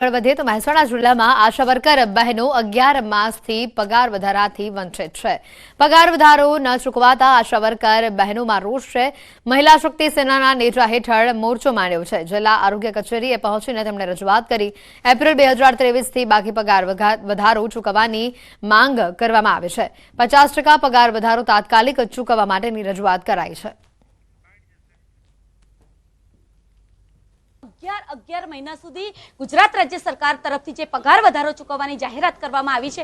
વધીએ તો મહેસાણા જિલ્લામાં આશા વર્કર બહેનો 11 માસથી પગાર વધારાથી વંચિત છે। પગાર વધારો ન ચૂકવાતા આશા વર્કર બહેનોમાં રોષ છે। મહિલા શક્તિ સેનાના નેજા હેઠળ મોરચો માંડ્યો છે। જિલ્લા આરોગ્ય કચેરીએ પહોંચીને તેમણે રજૂઆત કરી। એપ્રિલ 2023થી બાકી પગાર વધારો ચૂકવવાની માંગ કરવામાં આવી છે। 50% પગાર વધારો તાત્કાલિક ચૂકવવા માટેની રજૂઆત કરાઈ છે। 11 મહિના સુધી ગુજરાત રાજ્ય સરકાર તરફથી જે પગાર વધારો ચૂકવવાની જાહેરાત કરવામાં આવી છે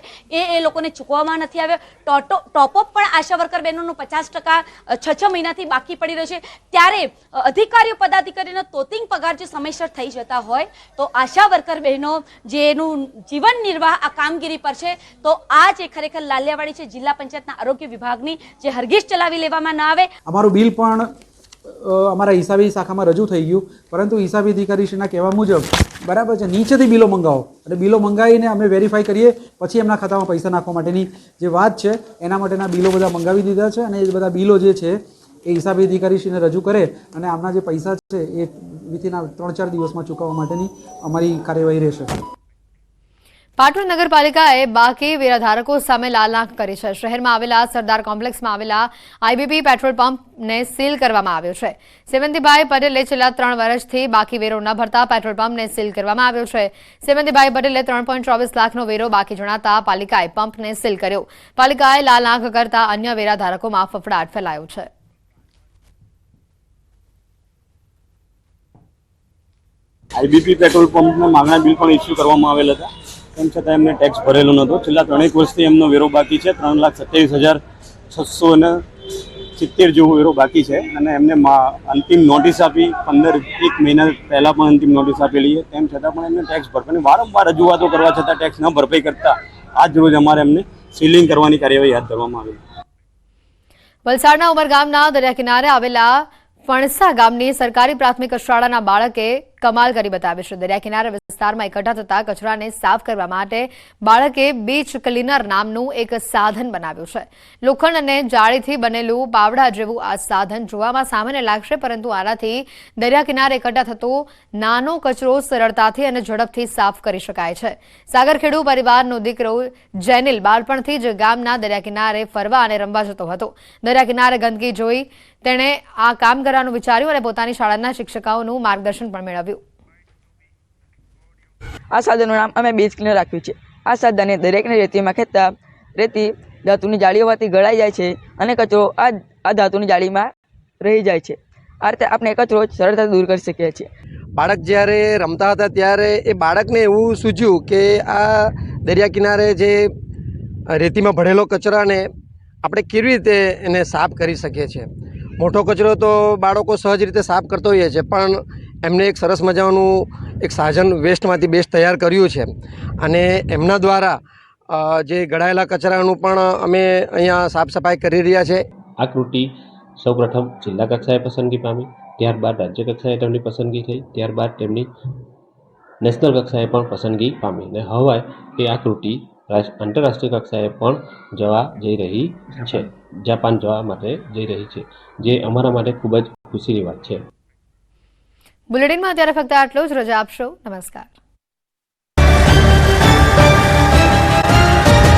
એ લોકોને ચૂકવવામાં નથી આવ્યો। ટોપઅપ પણ આશા વર્કર બહેનોનું 50% 6 મહિનાથી બાકી પડી રહ્યો છે। ત્યારે અધિકારીઓ પદાધિકારીનો તોતિંગ પગાર જો સમયસર થઈ જતા હોય તો આશા વર્કર બહેનો જેનું જીવન નિર્વાહ આ કામગીરી પર છે તો આ જે ખરેખર લાલિયાવાડી છે જિલ્લા પંચાયતના આરોગ્ય વિભાગની જે હરગીજ ચલાવી લેવામાં ન આવે। અમારું બિલ પણ અમારા હિસાબી શાખામાં રજૂ થઈ ગયું, પરંતુ હિસાબી અધિકારીશ્રીના કહેવા મુજબ બરાબર છે નીચેથી બિલો મંગાવો અને બિલો મંગાવીને અમે વેરીફાઈ કરીએ પછી એમના ખાતામાં પૈસા નાખવા માટેની જે વાત છે એના માટેના બિલો બધા મંગાવી દીધા છે અને એ બધા બિલો જે છે એ હિસાબી અધિકારીશ્રીને રજૂ કરે અને આમના જે પૈસા છે એ વિધિના 3-4 દિવસમાં ચૂકવવા માટેની અમારી કાર્યવાહી રહેશે। પાટણ નગરપાલિકાએ બાકી વેરાધારકો સામે લાલાંક કરી છે। શહેરમાં આવેલા સરદાર કોમ્પ્લેક્સમાં આવેલા આઈબીપી પેટ્રોલ પંપને સીલ કરવામાં આવ્યો છે। સેવંતીભાઈ પટેલે છેલ્લા 3 વર્ષથી બાકી વેરો ન ભરતા પેટ્રોલ પંપને સીલ કરવામાં આવ્યો છે। સેવંતીભાઈ પટેલે 3.24 લાખનો વેરો બાકી જણાતા પાલિકાએ પંપને સીલ કર્યો। પાલિકાએ લાલાંક કરતા અન્ય વેરાધારકોમાં ફફડાટ ફેલાયો છે। આઈબીપી પેટ્રોલ પંપના માંગણા બિલ પણ ઇસ્યુ કરવામાં આવેલ હતા, તેમ છતાં એમને ટેક્સ ભરેલો નહોતો। છેલ્લા 3 વર્ષથી એમનો વેરો બાકી છે। 3,27,670 જેવો વેરો બાકી છે અને એમને અંતિમ નોટિસ આપી 1 મહિના પહેલાં પણ અંતિમ નોટિસ આપેલી છે, તેમ છતાં પણ એમને ટેક્સ ભરવાની વારંવાર રજૂઆતો કરવા છતાં ટેક્સ ન ભરપાઈ કરતા આજ રોજ અમારે એમને સીલિંગ કરવાની કાર્યવાહી હાથ ધરવામાં આવી। વલસાડના ઉમરગામના દરિયા કિનારે આવેલા ફણસા ગામની સરકારી પ્રાથમિક શાળાના બાળકે કમાલ કરી બતાવી છે। દરિયા કિનારે વિસ્તારમાં એકઠા થતા કચરાને સાફ કરવા માટે બાળકે બીચ ક્લીનર નામનું એક સાધન બનાવ્યું છે। લોખંડ અને જાળીથી બનેલું પાવડા જેવું આ સાધન જોવામાં સામાન્ય લાગશે, પરંતુ આનાથી દરિયા કિનારે એકઠા થતો નાનો કચરો સરળતાથી અને ઝડપથી સાફ કરી શકાય છે। સાગરખેડુ પરિવારનો દીકરો જેનિલ બાળપણથી જ ગામના દરિયા કિનારે ફરવા અને રમવા જતો હતો। દરિયા કિનારે ગંદકી જોઈ તેણે આ કામ કરવાનું વિચાર્યું અને પોતાની શાળાના શિક્ષકોનું માર્ગદર્શન પણ મેળવ્યું। આ સાધનનું નામ અમે બીચ ક્લીનર રાખ્યું છે। આ સાધનને દરેકને રેતીમાં ખેંચતા રેતી ધાતુની જાળી હોવાથી ગળાઈ જાય છે અને કચરો આ ધાતુની જાળીમાં રહી જાય છે। આ રીતે આપણે કચરો સરળતાથી દૂર કરી શકીએ છીએ। બાળક જ્યારે રમતા હતા ત્યારે એ બાળકને એવું સૂઝ્યું કે આ દરિયા કિનારે જે રેતીમાં ભરેલો કચરાને આપણે કેવી રીતે એને સાફ કરી શકીએ છીએ। મોટો કચરો તો બાળકો સહજ રીતે સાફ કરતો હોઈએ છે, પણ એમને એક સરસ મજાનું એક સાધન વેસ્ટમાંથી બેસ્ટ તૈયાર કર્યું છે અને એમના દ્વારા જે ગળાયેલા કચરાનું પણ અમે અહીંયા સાફ સફાઈ કરી રહ્યા છે। આ કૃતિ સૌપ્રથમ જિલ્લા કક્ષાએ પસંદગી પામી, ત્યારબાદ રાજ્ય કક્ષાએ તેમની પસંદગી થઈ, ત્યારબાદ તેમની નેશનલ કક્ષાએ પણ પસંદગી પામી અને હવે એ આ કૃતિ આંતરરાષ્ટ્રીય કક્ષાએ પણ જવા જઈ રહી છે, જાપાન જવા માટે જઈ રહી છે, જે અમારા માટે ખૂબ જ ખુશીની વાત છે। બુલેટિનમાં અત્યારે ફક્ત આટલું જ। રજા આપશો। નમસ્કાર।